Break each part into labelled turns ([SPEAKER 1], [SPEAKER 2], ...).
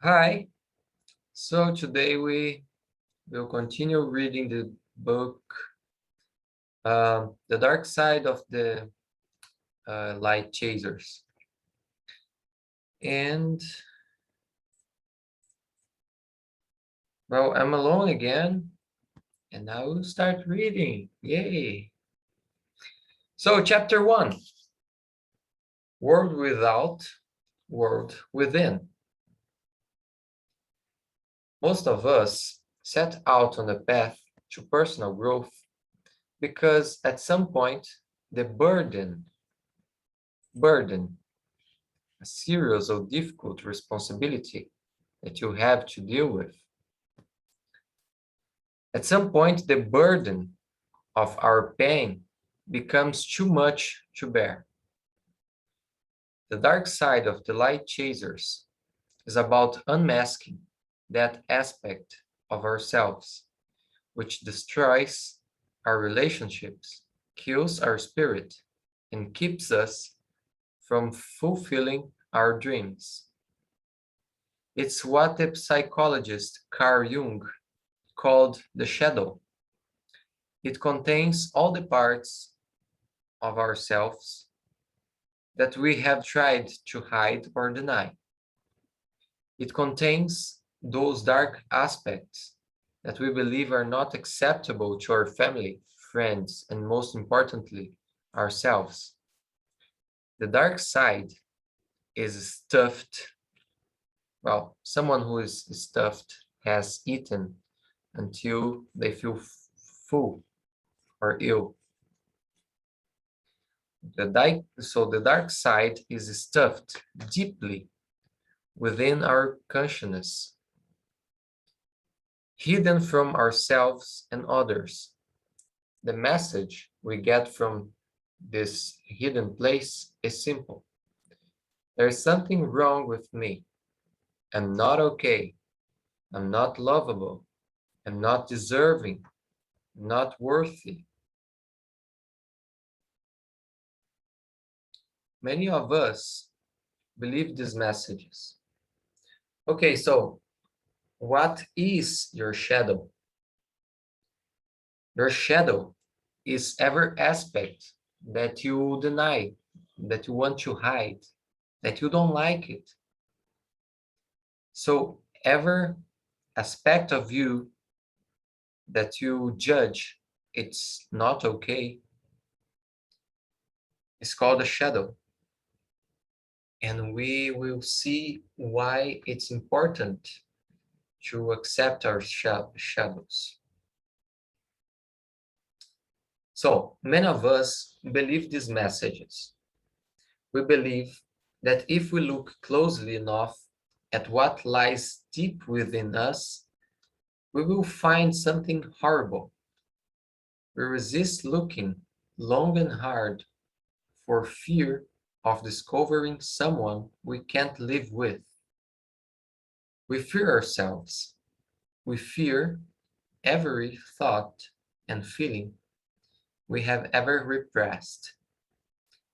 [SPEAKER 1] Hi, so today we will continue reading the book The Dark Side of the Light Chasers. And, well, I'm alone again, and I will start reading. Yay! So, chapter 1, World Without, World Within. Most of us set out on the path to personal growth because at some point the burden, a serious or difficult responsibility that you have to deal with. At some point, the burden of our pain becomes too much to bear. The dark side of the light chasers is about unmasking that aspect of ourselves, which destroys our relationships, kills our spirit, and keeps us from fulfilling our dreams. It's what the psychologist Carl Jung called the shadow. It contains all the parts of ourselves that we have tried to hide or deny. It contains those dark aspects that we believe are not acceptable to our family, friends, and most importantly, ourselves. The dark side is stuffed. Well, someone who is stuffed has eaten until they feel full or ill. So the dark side is stuffed deeply within our consciousness, hidden from ourselves and others. The message we get from this hidden place is simple. There's something wrong with me. I'm not okay. I'm not lovable. I'm not deserving. Not worthy. Many of us believe these messages. Okay, so what is your shadow? Your shadow is every aspect that you deny, that you want to hide, that you don't like it. So every aspect of you that you judge it's not okay is called a shadow. And we will see why it's important to accept our shadows. So many of us believe these messages. We believe that if we look closely enough at what lies deep within us, we will find something horrible. We resist looking long and hard for fear of discovering someone we can't live with. We fear ourselves. We fear every thought and feeling we have ever repressed.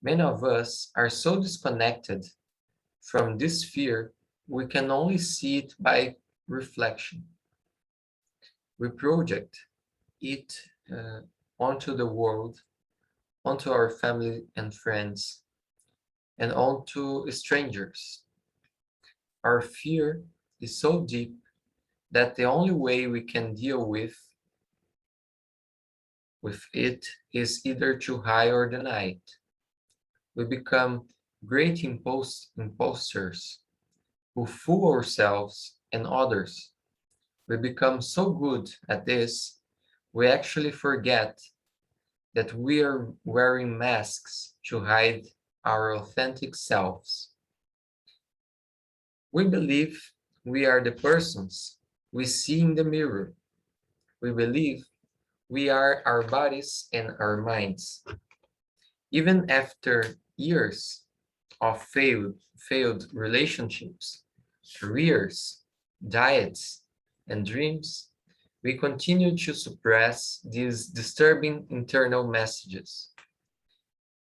[SPEAKER 1] Many of us are so disconnected from this fear, we can only see it by reflection. We project it onto the world, onto our family and friends, and onto strangers. Our fear is so deep that the only way we can deal with it is either to hide or deny it. We become great imposters who fool ourselves and others. We become so good at this, we actually forget that we are wearing masks to hide our authentic selves. We believe we are the persons we see in the mirror. We believe we are our bodies and our minds. Even after years of failed relationships, careers, diets, and dreams, we continue to suppress these disturbing internal messages.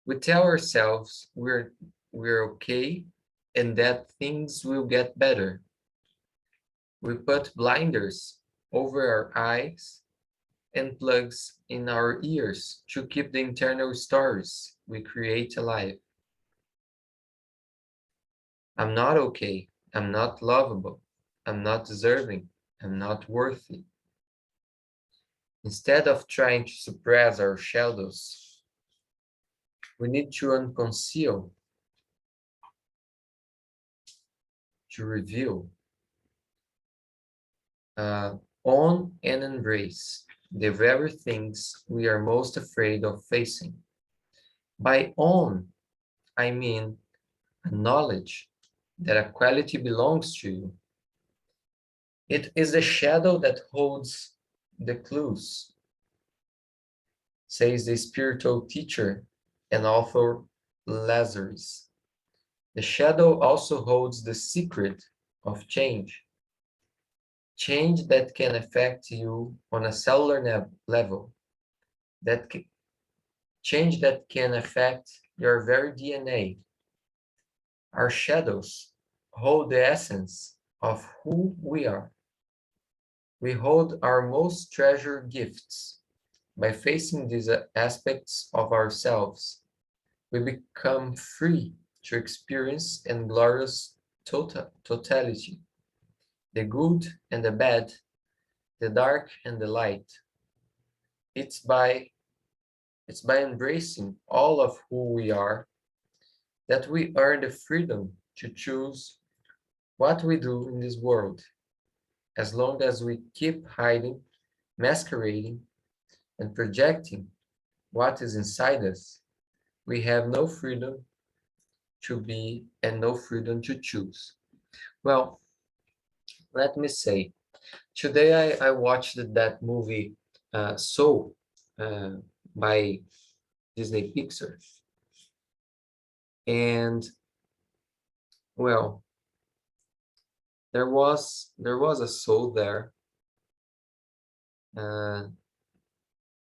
[SPEAKER 1] We tell ourselves we're okay and that things will get better. We put blinders over our eyes and plugs in our ears to keep the internal stories we create alive. I'm not okay. I'm not lovable. I'm not deserving. I'm not worthy. Instead of trying to suppress our shadows, we need to unconceal, to reveal, own and embrace the very things we are most afraid of facing. By own, I mean acknowledge that a quality belongs to you. It is the shadow that holds the clues, says the spiritual teacher and author Lazarus. The shadow also holds the secret of change, change that can affect you on a cellular level, that change that can affect your very DNA. Our shadows hold the essence of who we are. We hold our most treasured gifts. By facing these aspects of ourselves, we become free to experience in glorious totality, the good and the bad, the dark and the light. It's by, it's by embracing all of who we are that we earn the freedom to choose what we do in this world. As long as we keep hiding, masquerading, and projecting what is inside us, we have no freedom to be and no freedom to choose. Well, let me say, today I watched that movie Soul uh, by Disney Pixar. And well, there was a soul there uh,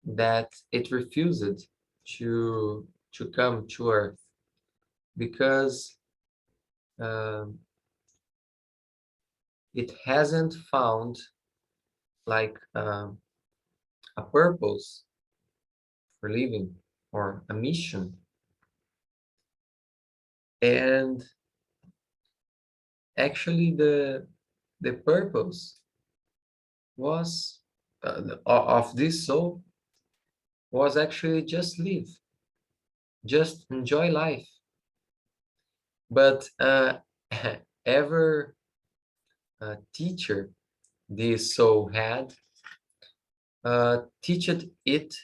[SPEAKER 1] that it refused to come to Earth because um, it hasn't found like a purpose for living or a mission. And actually the purpose was of this soul was actually just live, just enjoy life. But ever teacher this soul had teached it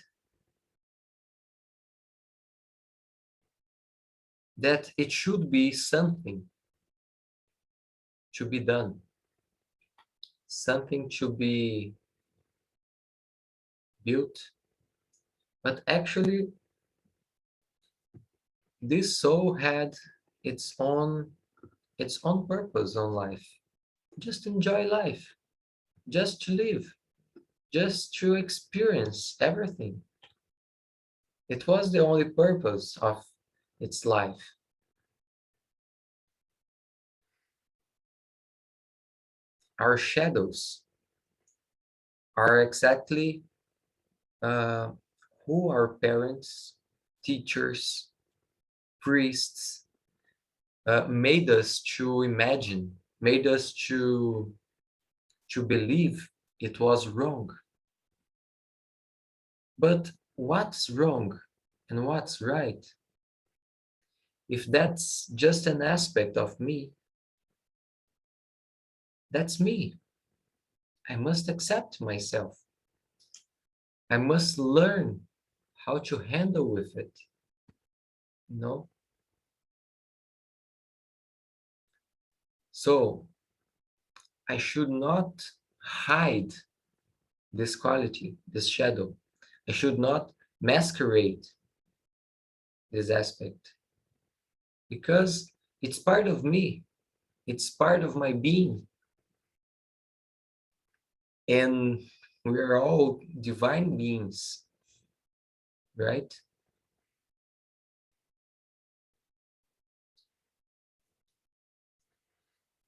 [SPEAKER 1] that it should be something to be done, something to be built. But actually, this soul had its own its own purpose on life. Just enjoy life, just to live, just to experience everything. It was the only purpose of its life. Our shadows are exactly uh, who our parents, teachers, priests made us to imagine, made us to believe it was wrong. But what's wrong and what's right? If that's just an aspect of me, that's me. I must accept myself. I must learn how to handle with it. No? So I should not hide this quality, this shadow. I should not masquerade this aspect because it's part of me. It's part of my being. And we are all divine beings, right?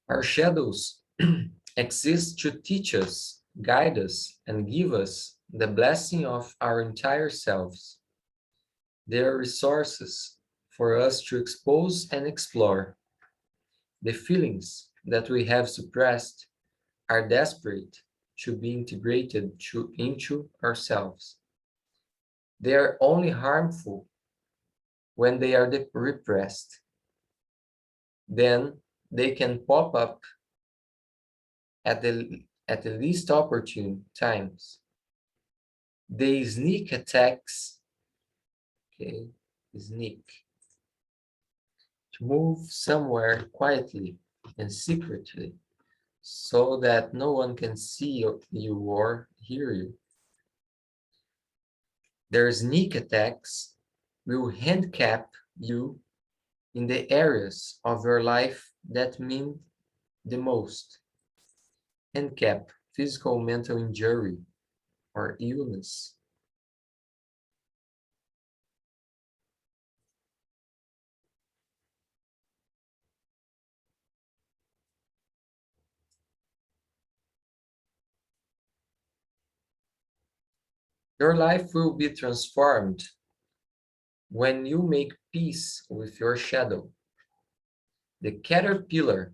[SPEAKER 1] Our shadows exist to teach us, guide us, and give us the blessing of our entire selves. They are resources for us to expose and explore. The feelings that we have suppressed are desperate to be integrated into ourselves. They are only harmful when they are repressed. Then they can pop up at the least opportune times. They sneak attacks, okay, sneak, to move somewhere quietly and secretly so that no one can see you or hear you. Their sneak attacks will handicap you in the areas of your life that mean the most. Handicap, physical, mental injury, or illness. Your life will be transformed when you make peace with your shadow. The caterpillar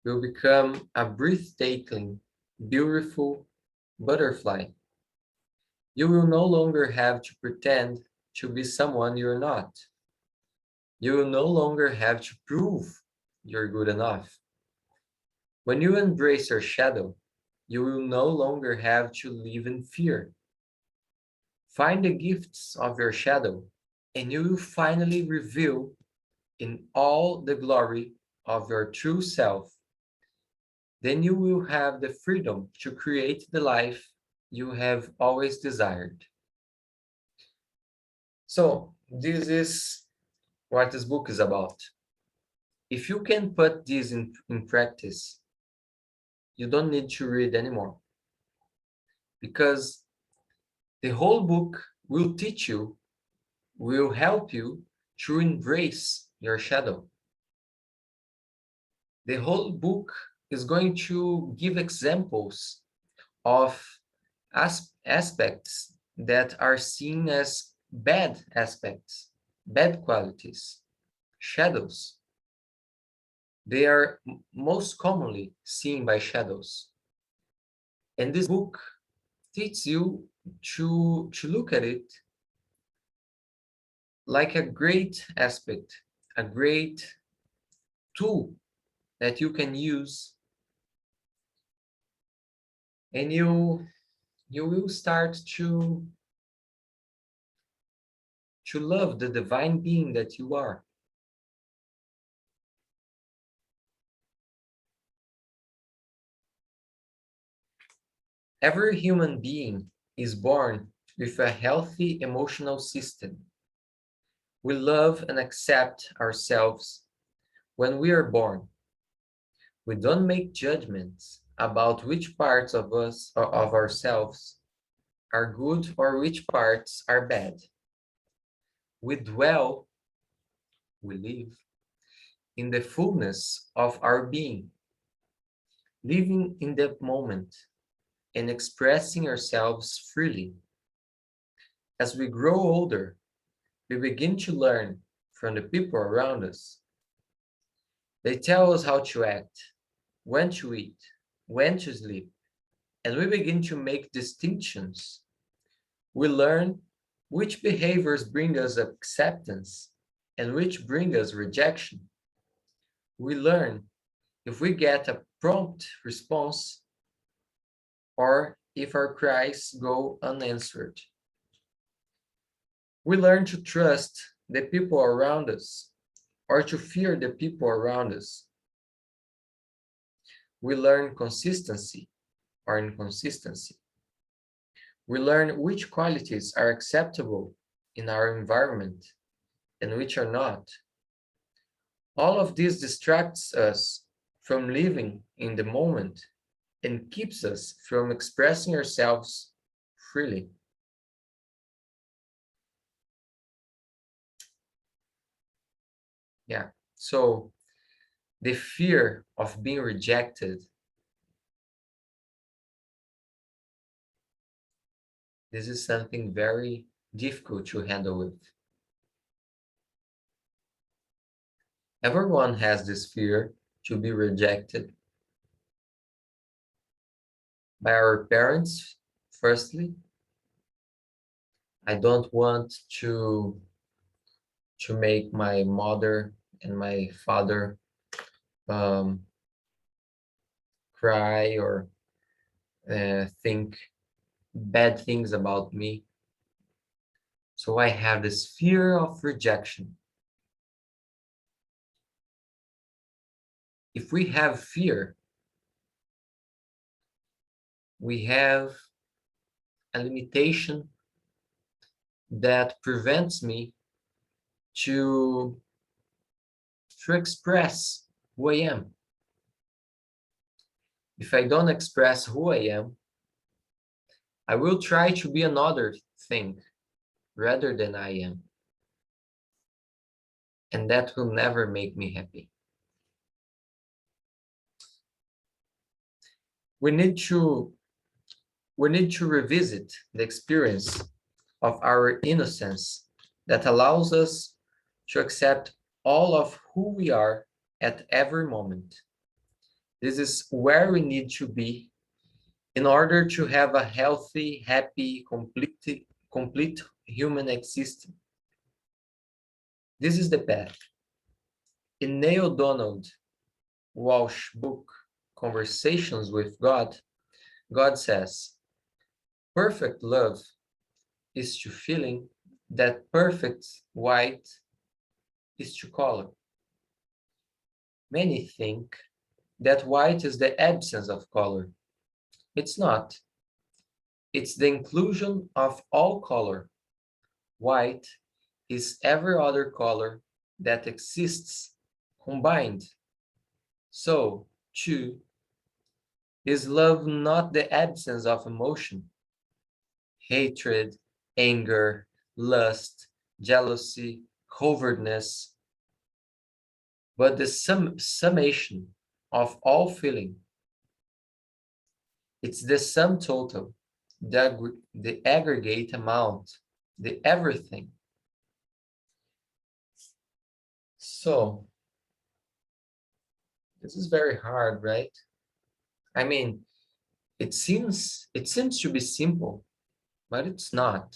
[SPEAKER 1] will become a breathtaking, beautiful butterfly. You will no longer have to pretend to be someone you're not. You will no longer have to prove you're good enough. When you embrace your shadow, you will no longer have to live in fear. Find the gifts of your shadow, and you will finally reveal in all the glory of your true self. Then you will have the freedom to create the life you have always desired. So, this is what this book is about. If you can put this in practice, you don't need to read anymore, because the whole book will teach you, will help you to embrace your shadow. The whole book is going to give examples of aspects that are seen as bad aspects, bad qualities, shadows. They are most commonly seen by shadows. And this book teaches you to look at it like a great aspect, a great tool that you can use, and you will start to love the divine being that you are. Every human being is born with a healthy emotional system. We love and accept ourselves when we are born. We don't make judgments about which parts of us or of ourselves are good or which parts are bad. We dwell, we live in the fullness of our being, living in that moment and expressing ourselves freely. As we grow older, we begin to learn from the people around us. They tell us how to act, when to eat, when to sleep, and we begin to make distinctions. We learn which behaviors bring us acceptance and which bring us rejection. We learn if we get a prompt response or if our cries go unanswered. We learn to trust the people around us or to fear the people around us. We learn consistency or inconsistency. We learn which qualities are acceptable in our environment and which are not. All of this distracts us from living in the moment and keeps us from expressing ourselves freely. Yeah, so The fear of being rejected, this is something very difficult to handle with. Everyone has this fear to be rejected by our parents, firstly. I don't want to make my mother and my father um, cry or think bad things about me. So I have this fear of rejection. If we have fear, we have a limitation that prevents me to express who I am. If I don't express who I am, I will try to be another thing rather than I am. And that will never make me happy. We need to revisit the experience of our innocence that allows us to accept all of who we are at every moment. This is where we need to be in order to have a healthy, happy, complete human existence. This is the path. In Neil Donald Walsh's book, Conversations with God, God says, perfect love is to feeling that perfect white is to color. Many think that white is the absence of color. It's not. It's the inclusion of all color. White is every other color that exists combined. So, too, is love not the absence of emotion? Hatred, anger, lust, jealousy, covetousness, but the summation of all feeling. It's the sum total, the aggregate amount, the everything. So, this is very hard, right? I mean, it seems to be simple, but it's not.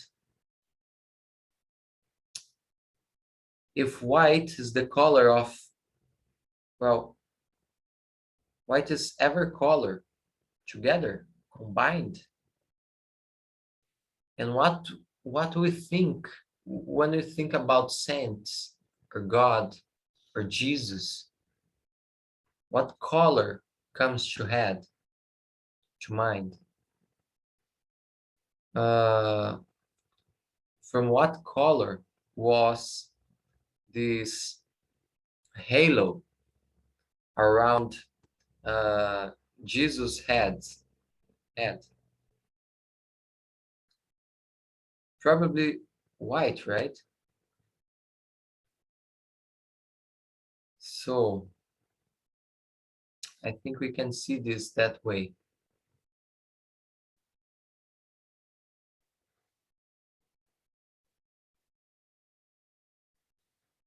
[SPEAKER 1] If white is the color of, well, white is every color together, combined. And what we think when we think about saints or God or Jesus, what color comes to head, to mind? From what color was this halo around Jesus' head? Probably white, right? So I think we can see this that way.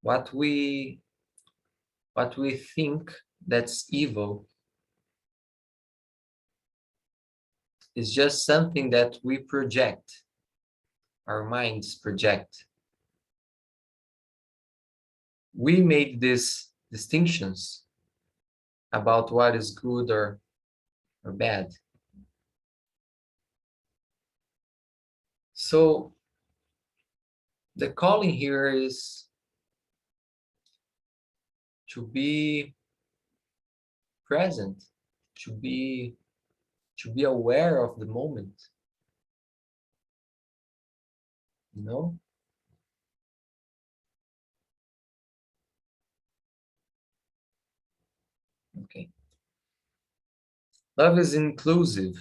[SPEAKER 1] What we think that's evil is just something that we project, our minds project. We make these distinctions about what is good or bad. So the calling here is to be present, to be aware of the moment, you know? Okay. Love is inclusive.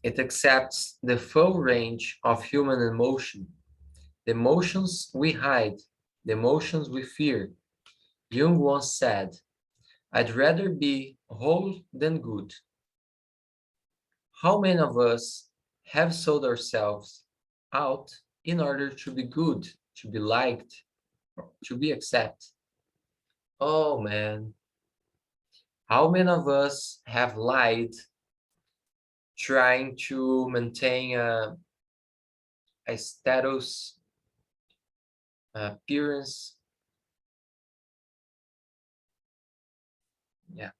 [SPEAKER 1] It accepts the full range of human emotion, the emotions we hide, the emotions we fear. Jung once said, I'd rather be whole than good. How many of us have sold ourselves out in order to be good, to be liked, to be accepted? Oh man, how many of us have lied trying to maintain a status appearance? Yeah,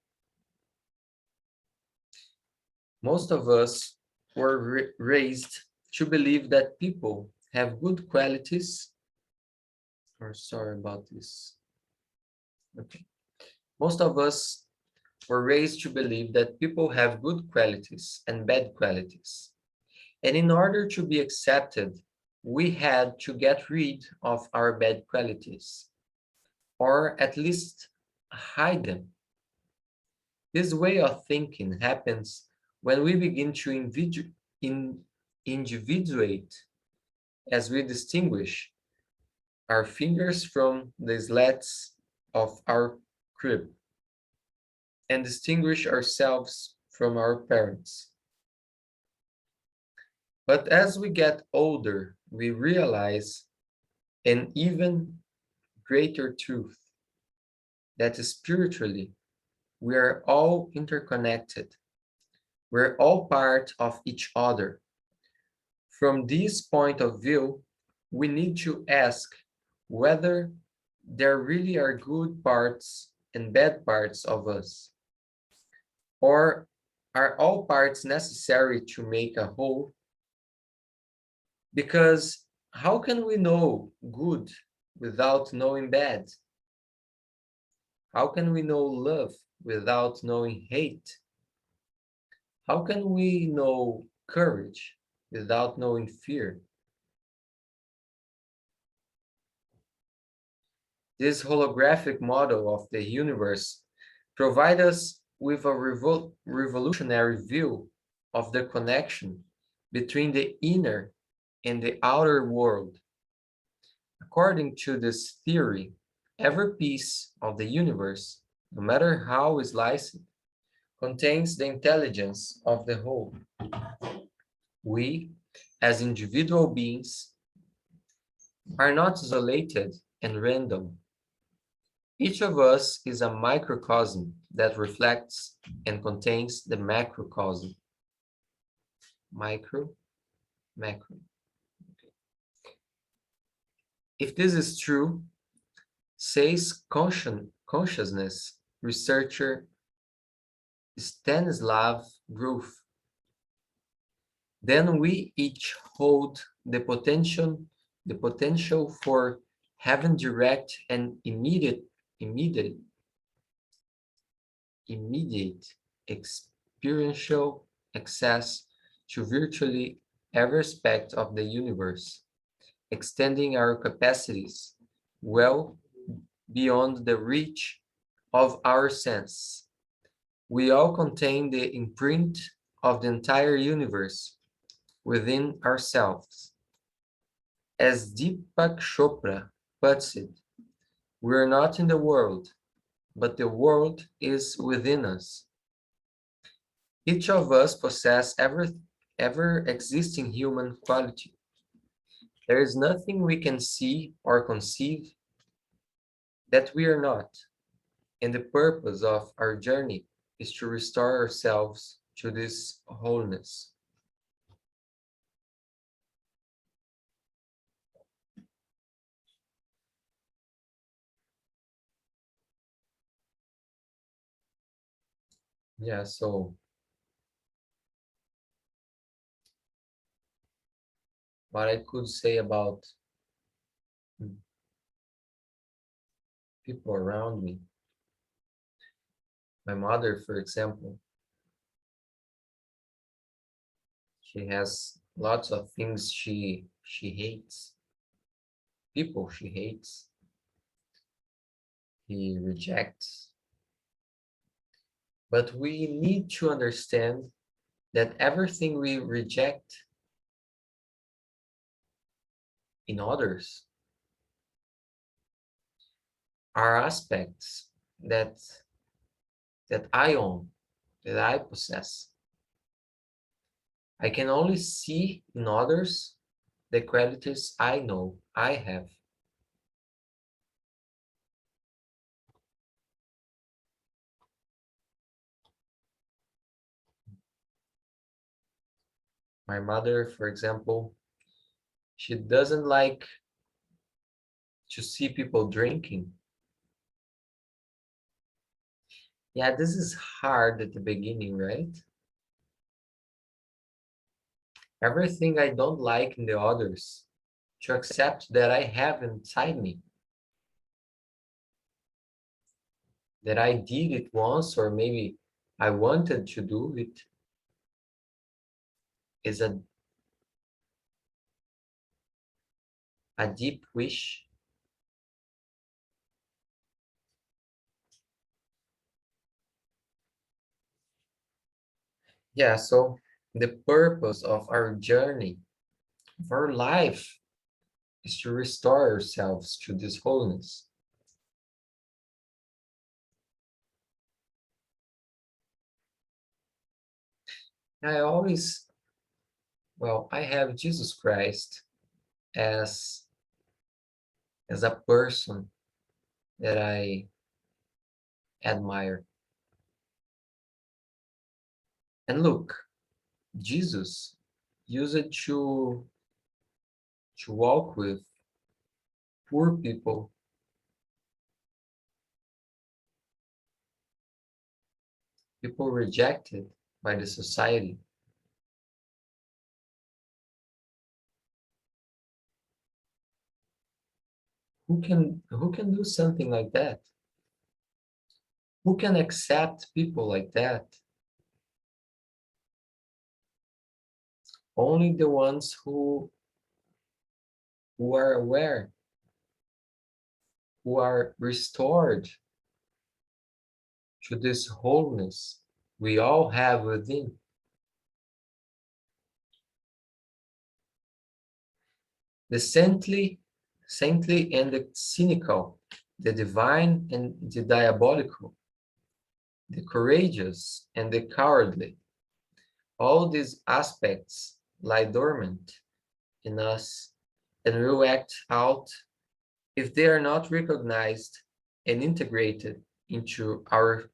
[SPEAKER 1] most of us were raised to believe that people have good qualities. Or sorry about this. Okay. Most of us were raised to believe that people have good qualities and bad qualities. And in order to be accepted, we had to get rid of our bad qualities, or at least hide them. This way of thinking happens when we begin to individuate as we distinguish our fingers from the slats of our crib and distinguish ourselves from our parents. But as we get older, we realize an even greater truth that spiritually we are all interconnected. We're all part of each other. From this point of view, we need to ask whether there really are good parts and bad parts of us, or are all parts necessary to make a whole? Because how can we know good without knowing bad? How can we know love without knowing hate? How can we know courage without knowing fear? This holographic model of the universe provides us with a revolutionary view of the connection between the inner and the outer world. According to this theory, every piece of the universe, no matter how sliced, contains the intelligence of the whole. We, as individual beings, are not isolated and random. Each of us is a microcosm that reflects and contains the macrocosm. Micro, macro. If this is true, says consciousness researcher Stanislav Grof, then we each hold the potential for having direct and immediate experiential access to virtually every aspect of the universe, extending our capacities well beyond the reach of our sense. We all contain the imprint of the entire universe within ourselves. As Deepak Chopra puts it, we are not in the world, but the world is within us. Each of us possesses ever existing human quality. There is nothing we can see or conceive that we are not, and the purpose of our journey is to restore ourselves to this wholeness. Yeah, so what I could say about people around me, my mother, for example, she has lots of things she hates, people she hates, he rejects. But we need to understand that everything we reject in others are aspects that that I own, that I possess. I can only see in others the qualities I know I have. My mother, for example, she doesn't like to see people drinking. Yeah, this is hard at the beginning, right? Everything I don't like in the others, to accept that I have inside me, that I did it once, or maybe I wanted to do it, is a deep wish. Yeah, so the purpose of our journey, of our life, is to restore ourselves to this wholeness. I always, well, I have Jesus Christ as as a person that I admire. And look, Jesus used it to walk with poor people, people rejected by the society. Who can do something like that? Who can accept people like that? Only the ones who are aware, who are restored to this wholeness we all have within. The saintly and the cynical, the divine and the diabolical, the courageous and the cowardly, all these aspects lie dormant in us and will act out if they are not recognized and integrated into our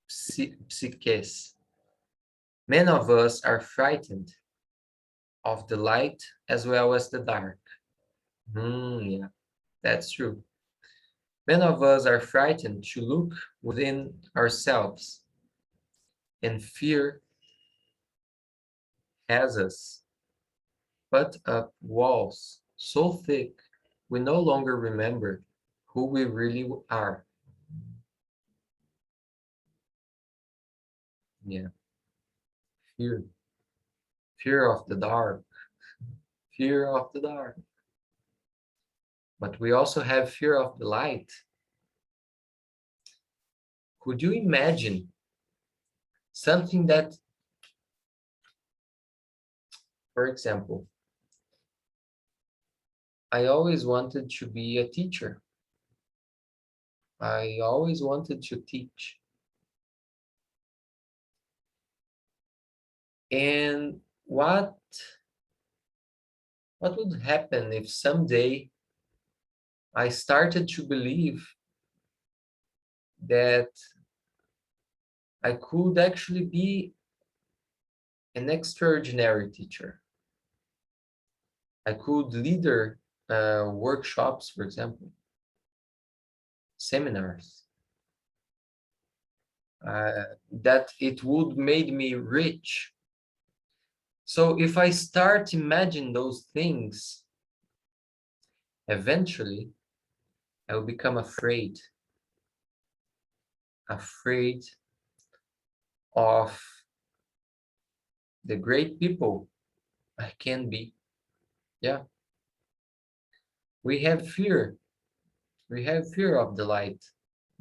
[SPEAKER 1] psyches. Many of us are frightened of the light as well as the dark. Yeah, that's true. Many of us are frightened to look within ourselves, and fear has us put up walls so thick we no longer remember who we really are. Yeah, fear. Fear of the dark. Fear of the dark. But we also have fear of the light. Could you imagine something that, for example, I always wanted to be a teacher. I always wanted to teach. And what would happen if someday I started to believe that I could actually be an extraordinary teacher? I could lead workshops, for example, seminars, that it would make me rich. So if I start imagining those things, eventually I will become afraid of the great people I can be. Yeah, we have fear. We have fear of the light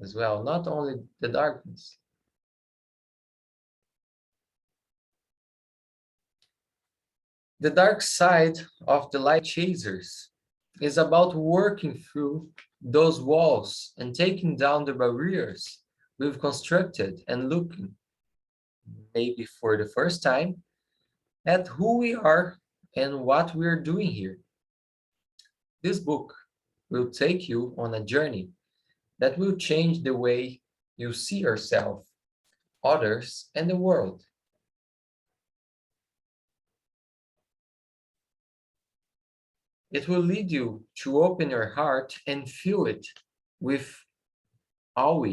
[SPEAKER 1] as well, not only the darkness. The dark side of the light chasers is about working through those walls and taking down the barriers we've constructed and looking, maybe for the first time, at who we are and what we're doing here. This book will take you on a journey that will change the way you see yourself, others, and the world. It will lead you to open your heart and fill it with awe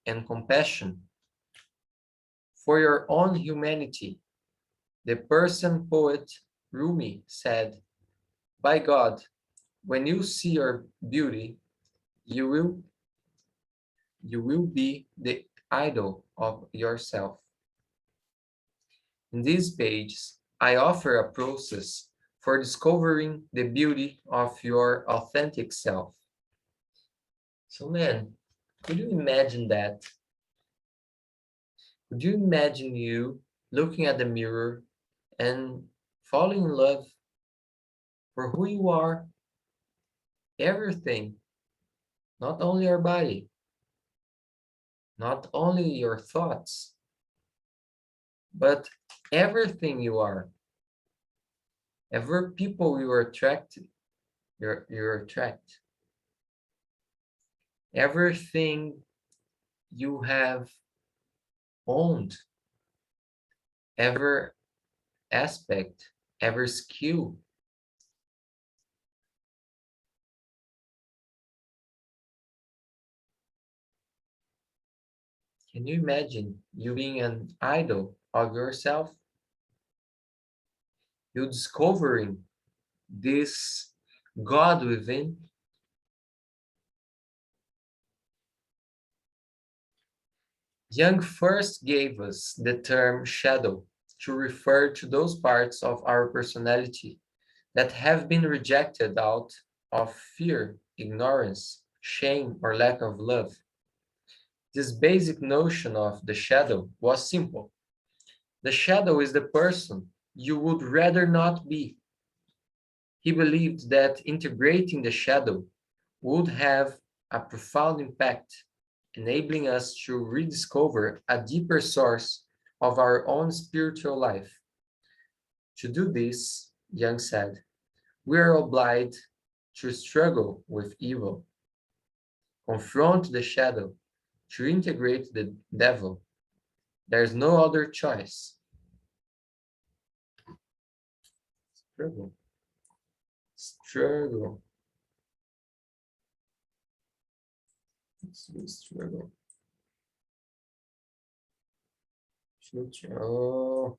[SPEAKER 1] and compassion for your own humanity. The Persian poet Rumi said, "By God, when you see your beauty, you will you will be the idol of yourself." In these pages, I offer a process for discovering the beauty of your authentic self. So, man, could you imagine that? Could you imagine you looking at the mirror and falling in love for who you are, everything, not only your body, not only your thoughts, but everything you are, every people you attract, you attract, everything you have owned, every aspect, every skill. Can you imagine you being an idol of yourself? You discovering this God within. Jung first gave us the term shadow to refer to those parts of our personality that have been rejected out of fear, ignorance, shame, or lack of love. This basic notion of the shadow was simple. The shadow is the person you would rather not be. He believed that integrating the shadow would have a profound impact, enabling us to rediscover a deeper source of our own spiritual life. To do this, Young said, we are obliged to struggle with evil, confront the shadow, to integrate the devil. There's no other choice. Struggle. Struggle. Struggle. Oh.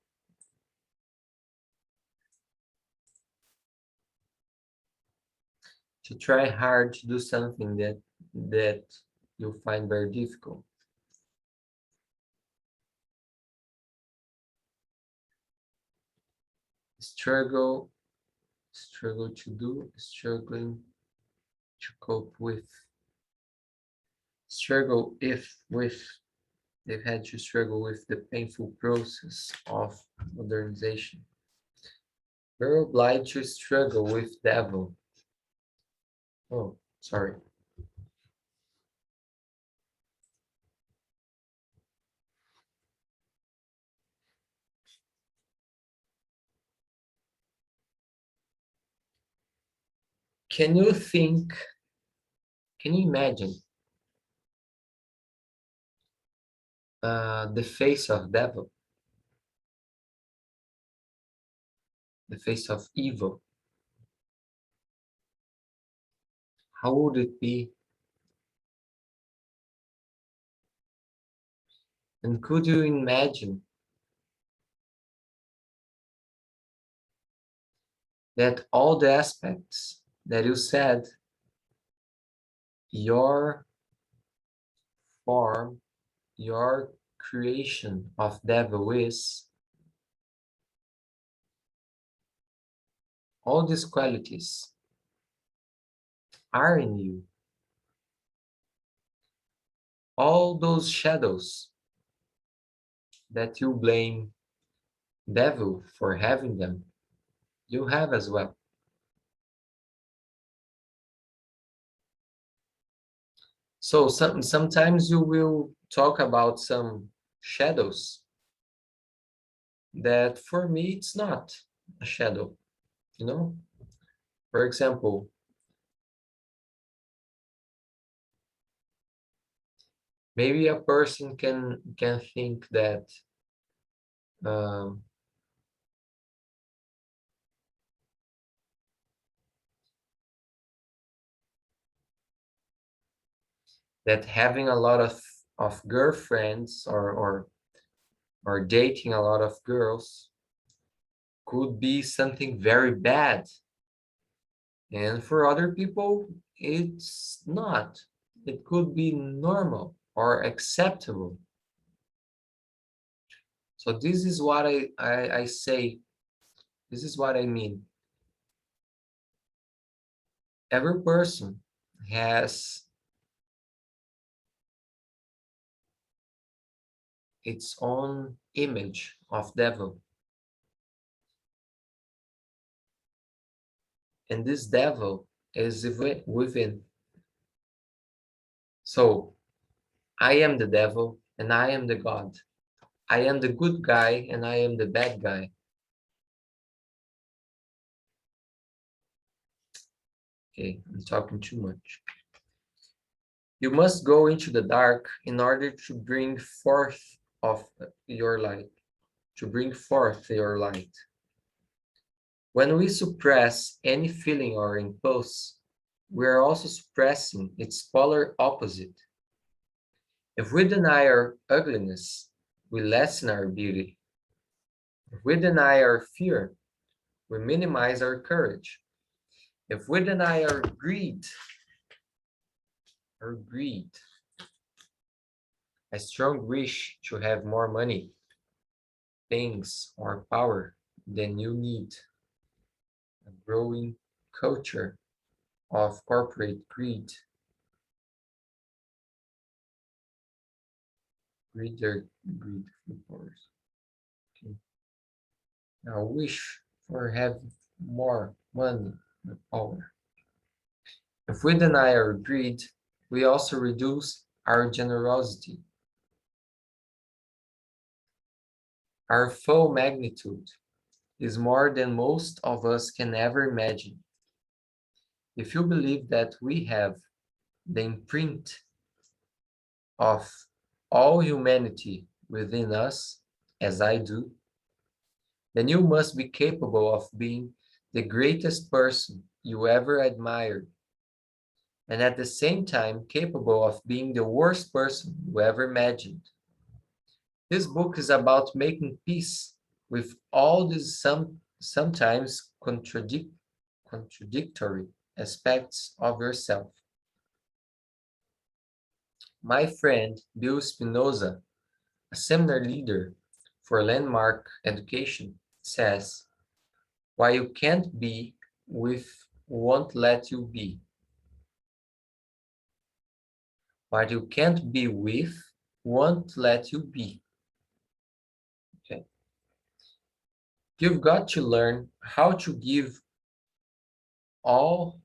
[SPEAKER 1] To try hard to do something that you find very difficult. Struggle, struggle to do, struggling to cope with. Struggle if with they've had to struggle with the painful process of modernization. We're obliged to struggle with devil. Oh, sorry. Can you think, can you imagine the face of devil, the face of evil? How would it be? And could you imagine that all the aspects that you said, your form, your creation of devil is, all these qualities are in you. All those shadows that you blame devil for having them, you have as well. So sometimes you will talk about some shadows that for me it's not a shadow, you know? For example, maybe a person can think that um, that having a lot of girlfriends or dating a lot of girls could be something very bad. And for other people, it's not. It could be normal or acceptable. So this is what I say. This is what I mean. Every person has its own image of devil. And this devil is within. So I am the devil and I am the God. I am the good guy and I am the bad guy. Okay, I'm talking too much. You must go into the dark in order to bring forth of your light, to bring forth your light. When we suppress any feeling or impulse, we are also suppressing its polar opposite. If we deny our ugliness, we lessen our beauty. If we deny our fear, we minimize our courage. If we deny our greed, a strong wish to have more money, things, or power than you need, a growing culture of corporate greed for powers. Okay. Now wish for have more money and power. If we deny our greed, we also reduce our generosity, our full magnitude is more than most of us can ever imagine. If you believe that we have the imprint of all humanity within us, as I do, then you must be capable of being the greatest person you ever admired, and at the same time capable of being the worst person you ever imagined. This book is about making peace with all these sometimes contradictory aspects of yourself. My friend Bill Spinoza, a seminar leader for landmark education, says, "Why you can't be with won't let you be. What you can't be with won't let you be." Okay. You've got to learn how to give all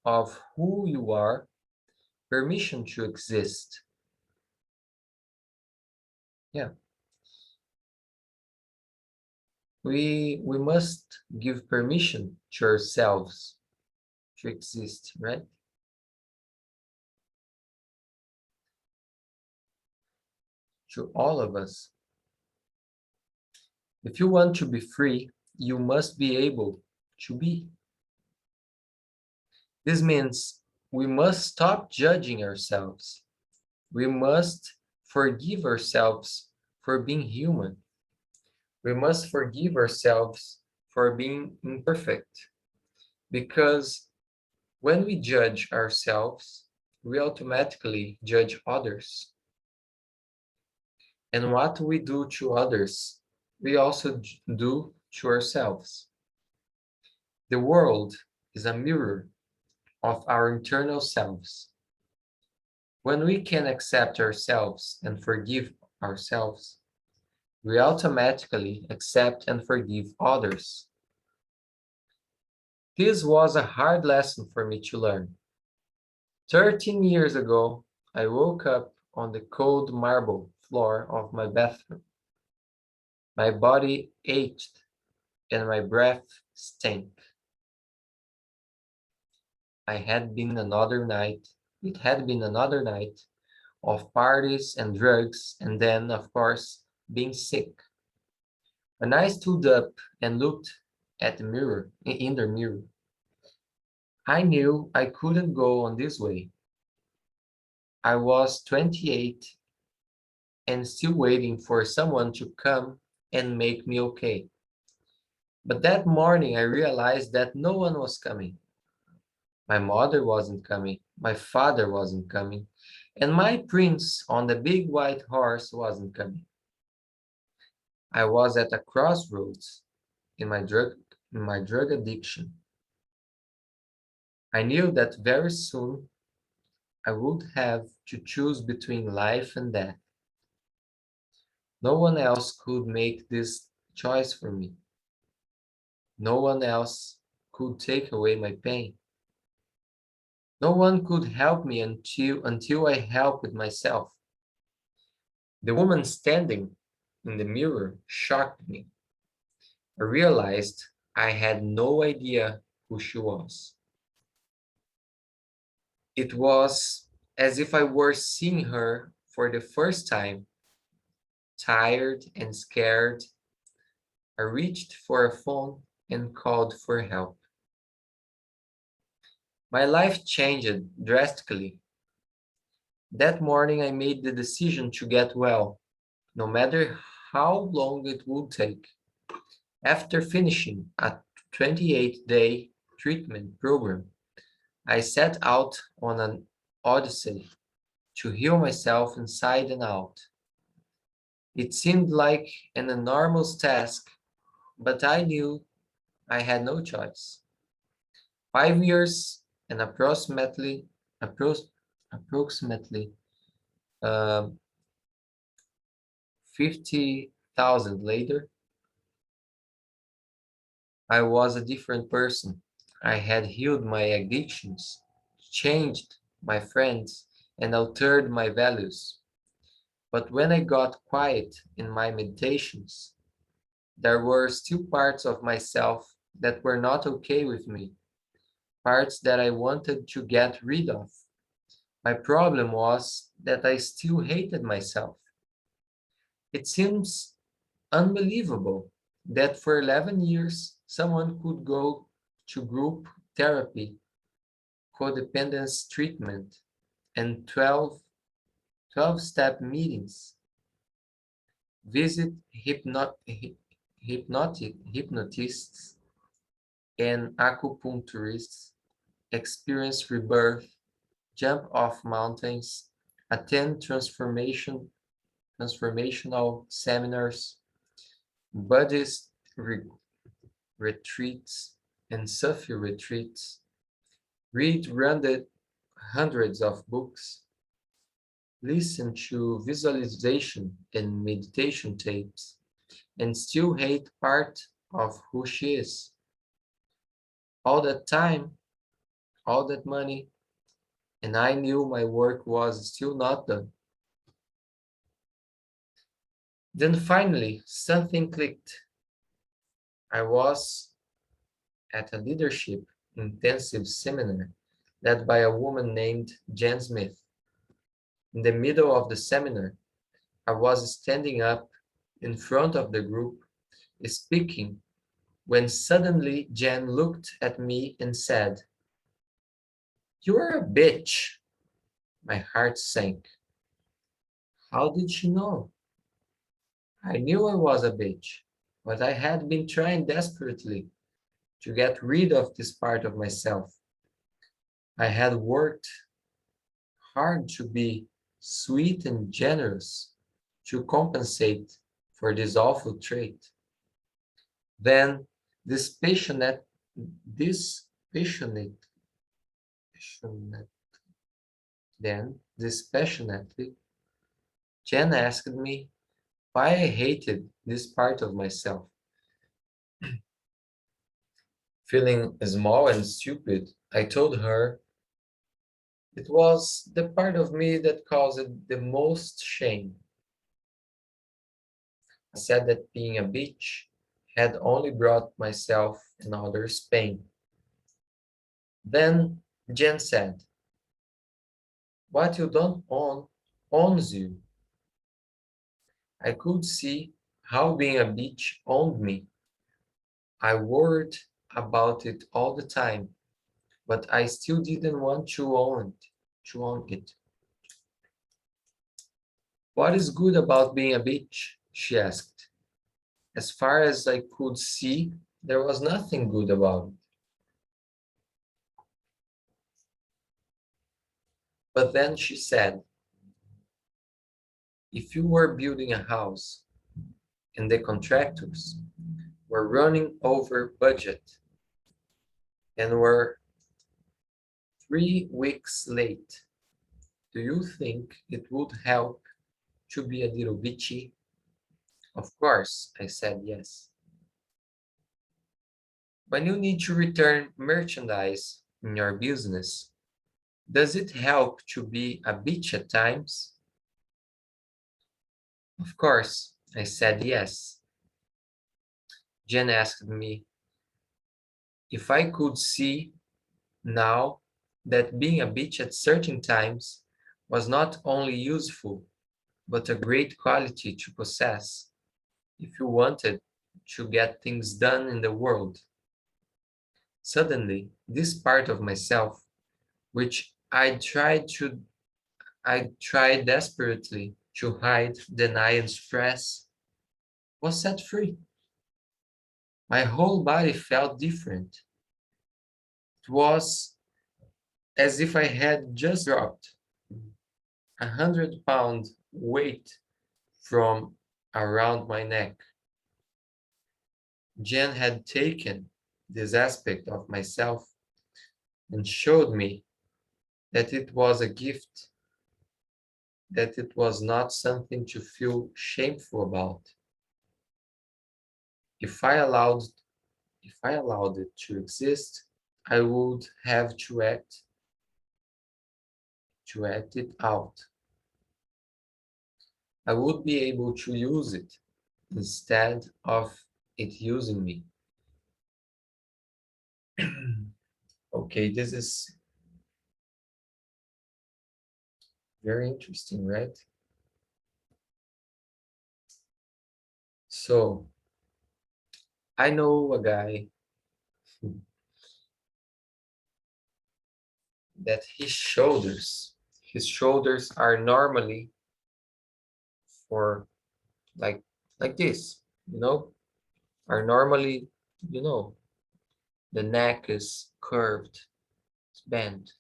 [SPEAKER 1] of who you are permission to exist. Yeah, we must give permission to ourselves to exist, right? To all of us. If you want to be free, you must be able to be. This means we must stop judging ourselves. We must forgive ourselves for being human. We must forgive ourselves for being imperfect. Because when we judge ourselves, we automatically judge others. And what we do to others, we also do to ourselves. The world is a mirror of our internal selves. When we can accept ourselves and forgive ourselves, we automatically accept and forgive others. This was a hard lesson for me to learn. 13 years ago, I woke up on the cold marble floor of my bathroom. My body ached and my breath stank. I had been another night. It had been another night of parties and drugs, and then, of course, being sick. When I stood up and looked at the mirror, in the mirror, I knew I couldn't go on this way. I was 28 and still waiting for someone to come and make me okay. But that morning I realized that no one was coming. My mother wasn't coming, my father wasn't coming, and my prince on the big white horse wasn't coming. I was at a crossroads in my drug addiction. I knew that very soon I would have to choose between life and death. No one else could make this choice for me. No one else could take away my pain. No one could help me until I helped myself. The woman standing in the mirror shocked me. I realized I had no idea who she was. It was as if I were seeing her for the first time. Tired and scared, I reached for a phone and called for help. My life changed drastically. That morning, I made the decision to get well, no matter how long it would take. After finishing a 28-day treatment program, I set out on an odyssey to heal myself inside and out. It seemed like an enormous task, but I knew I had no choice. 5 years and appro- approximately um 50,000 later, I was a different person. I had healed my addictions, changed my friends, and altered my values. But when I got quiet in my meditations, there were still parts of myself that were not okay with me, parts that I wanted to get rid of. My problem was that I still hated myself. It seems unbelievable that for 11 years someone could go to group therapy, codependence treatment, and 12-step meetings, visit hypnotists and acupuncturists, experience rebirth, jump off mountains, attend transformational seminars, Buddhist retreats, and Sufi retreats, read hundreds of books, listen to visualization and meditation tapes, and still hate part of who she is. All that time, all that money, and I knew my work was still not done. Then finally, something clicked. I was at a leadership intensive seminar led by a woman named Jen Smith. In the middle of the seminar, I was standing up in front of the group, speaking, when suddenly Jen looked at me and said, "You're a bitch." My heart sank. How did she know? I knew I was a bitch, but I had been trying desperately to get rid of this part of myself. I had worked hard to be sweet and generous to compensate for this awful trait. Then this this passionate, passionate, this passionately, Jen asked me why I hated this part of myself. Feeling small and stupid, I told her It was the part of me that caused the most shame. I said that being a bitch had only brought myself and others pain. Then Jen said, what you don't own owns you. I could see how being a bitch owned me. I worried about it all the time, but I still didn't want to own it. What is good about being a bitch? She asked. As far as I could see, there was nothing good about it. But then she said, if you were building a house and the contractors were running over budget and were 3 weeks late, do you think it would help to be a little bitchy? Of course, I said yes. When you need to return merchandise in your business, does it help to be a bitch at times? Of course, I said yes. Jen asked me if I could see now that being a bitch at certain times was not only useful, but a great quality to possess if you wanted to get things done in the world. Suddenly, this part of myself, which I tried desperately to hide, deny, and suppress, was set free. My whole body felt different. It was as if I had just dropped 100 pound weight from around my neck. Jen had taken this aspect of myself and showed me that it was a gift, that it was not something to feel shameful about. If I allowed if I allowed it to exist, I would have to act it out. I would be able to use it instead of it using me. Okay, this is very interesting, right? So, I know a guy that his shoulders are normally for like this, you know, are normally, you know, the neck is curved, it's bent.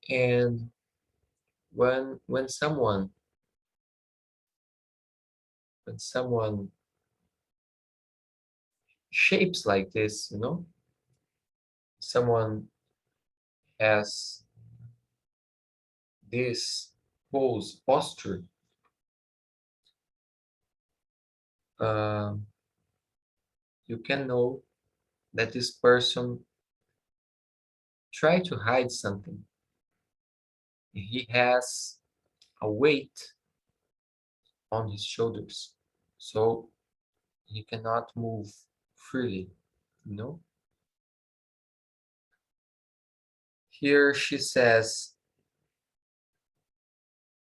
[SPEAKER 1] And when someone shapes like this, someone has this posture, uh, you can know that this person try to hide something. He has a weight on his shoulders, so he cannot move freely, you know? Here she says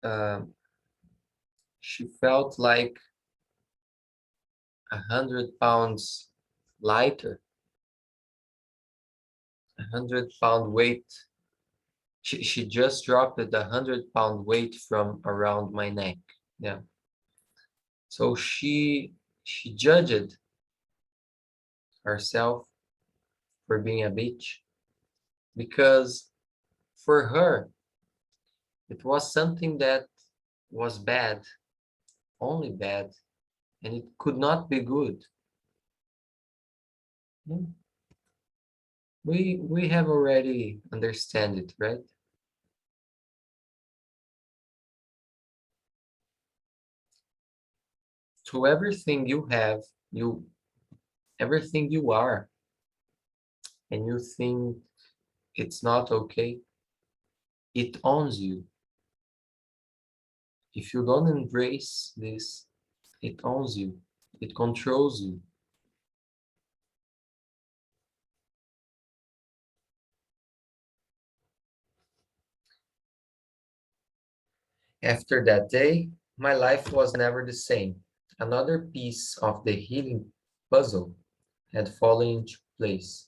[SPEAKER 1] um, she felt like 100 pounds lighter, 100 pound weight. She just dropped the 100 pound weight from around my neck. Yeah. So she judged herself for being a bitch because for her it was something that was bad, only bad, and it could not be good. Yeah. We have already understand it, right? To everything you have, everything you are, and you think it's not okay. It owns you. If you don't embrace this, it owns you. It controls you. After that day, my life was never the same. Another piece of the healing puzzle had fallen into place.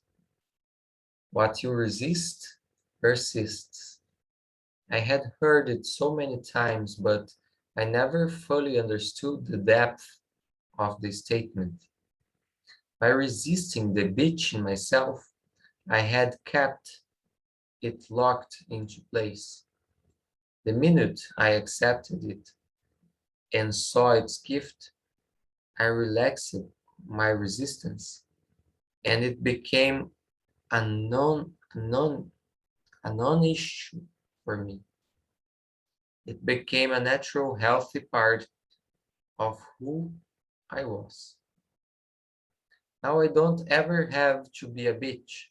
[SPEAKER 1] What you resist persists. I had heard it so many times, but I never fully understood the depth of the statement. By resisting the bitch in myself, I had kept it locked into place. The minute I accepted it and saw its gift, I relaxed my resistance, and it became a non-issue for me. It became a natural, healthy part of who I was. Now I don't ever have to be a bitch,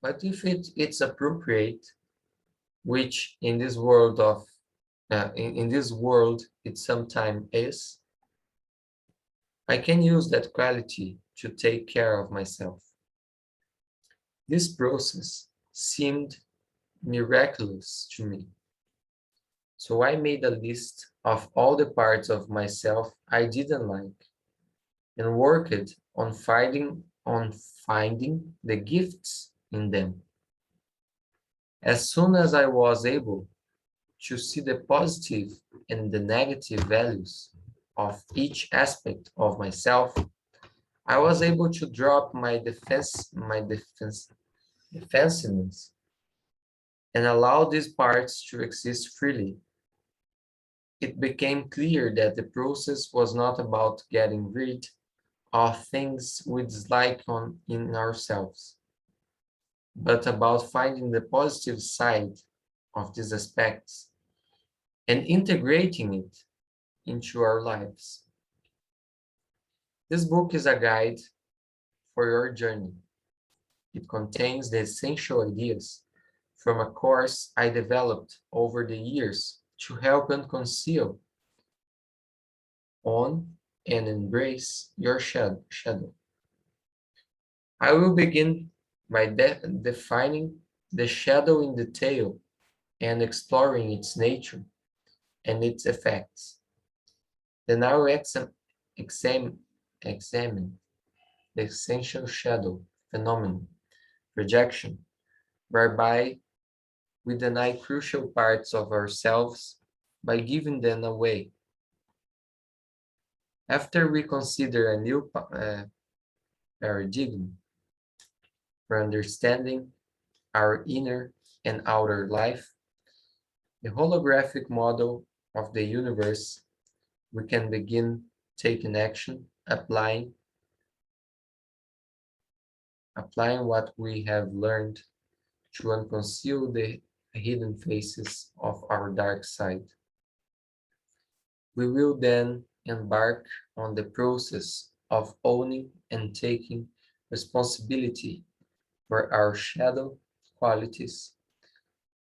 [SPEAKER 1] but if it's appropriate, which in this world in this world it sometimes is, I can use that quality to take care of myself. This process seemed miraculous to me. So I made a list of all the parts of myself I didn't like and worked on finding the gifts in them. As soon as I was able to see the positive and the negative values of each aspect of myself, I was able to drop my defensiveness and allow these parts to exist freely. It became clear that the process was not about getting rid of things we dislike in ourselves, but about finding the positive side of these aspects and integrating it into our lives. This book is a guide for your journey. It contains the essential ideas from a course I developed over the years to help unconceal, own, and embrace your shadow. I will begin by defining the shadow in detail and exploring its nature and its effects. Then I will examine the essential shadow phenomenon, rejection, whereby we deny crucial parts of ourselves by giving them away. After we consider a new paradigm for understanding our inner and outer life, the holographic model of the universe, we can begin taking action, applying what we have learned to unconceal the hidden faces of our dark side. We will then embark on the process of owning and taking responsibility for our shadow qualities,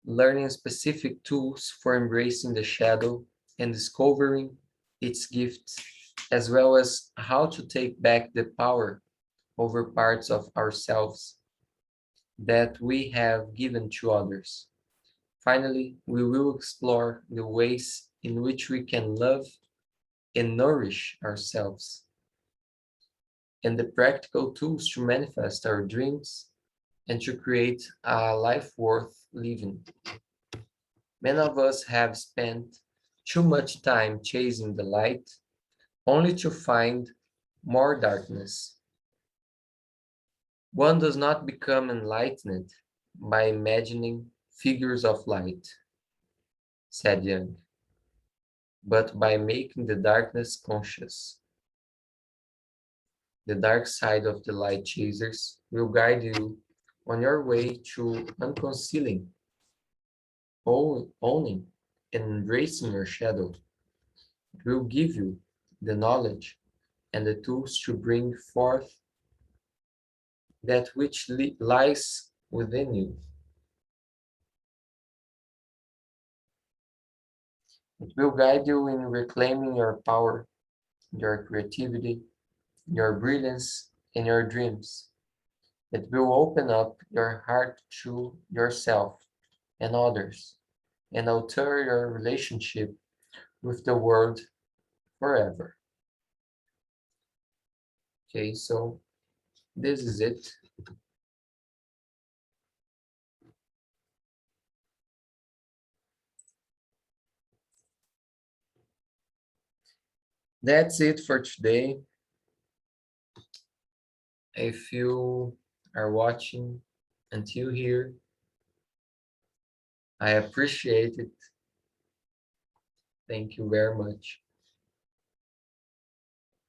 [SPEAKER 1] learning specific tools for embracing the shadow and discovering its gifts, as well as how to take back the power over parts of ourselves that we have given to others. Finally, we will explore the ways in which we can love and nourish ourselves, and the practical tools to manifest our dreams and to create a life worth living. Many of us have spent too much time chasing the light only to find more darkness. One does not become enlightened by imagining figures of light, said Young, but by making the darkness conscious. The dark side of the light chasers will guide you on your way to unconcealing, owning, and embracing your shadow. It will give you the knowledge and the tools to bring forth that which lies within you. It will guide you in reclaiming your power, your creativity, your brilliance, and your dreams. It will open up your heart to yourself and others and alter your relationship with the world forever. Okay, so this is it. That's it for today. If you are watching until here, I appreciate it. Thank you very much.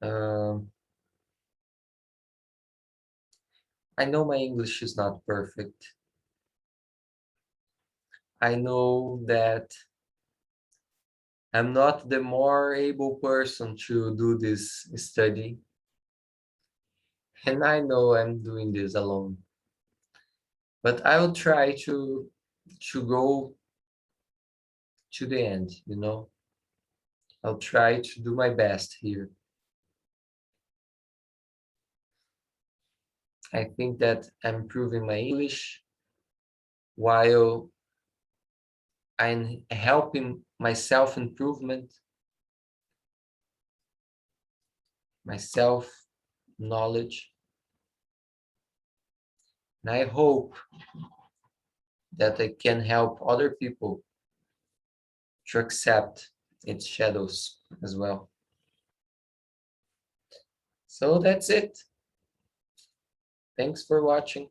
[SPEAKER 1] Um, I know my English is not perfect. I know that I'm not the more able person to do this study. And I know I'm doing this alone. But I will try to go to the end, you know. I'll try to do my best here. I think that I'm improving my English while I'm helping my self-improvement, my self-knowledge. And I hope that I can help other people to accept its shadows as well. So that's it. Thanks for watching.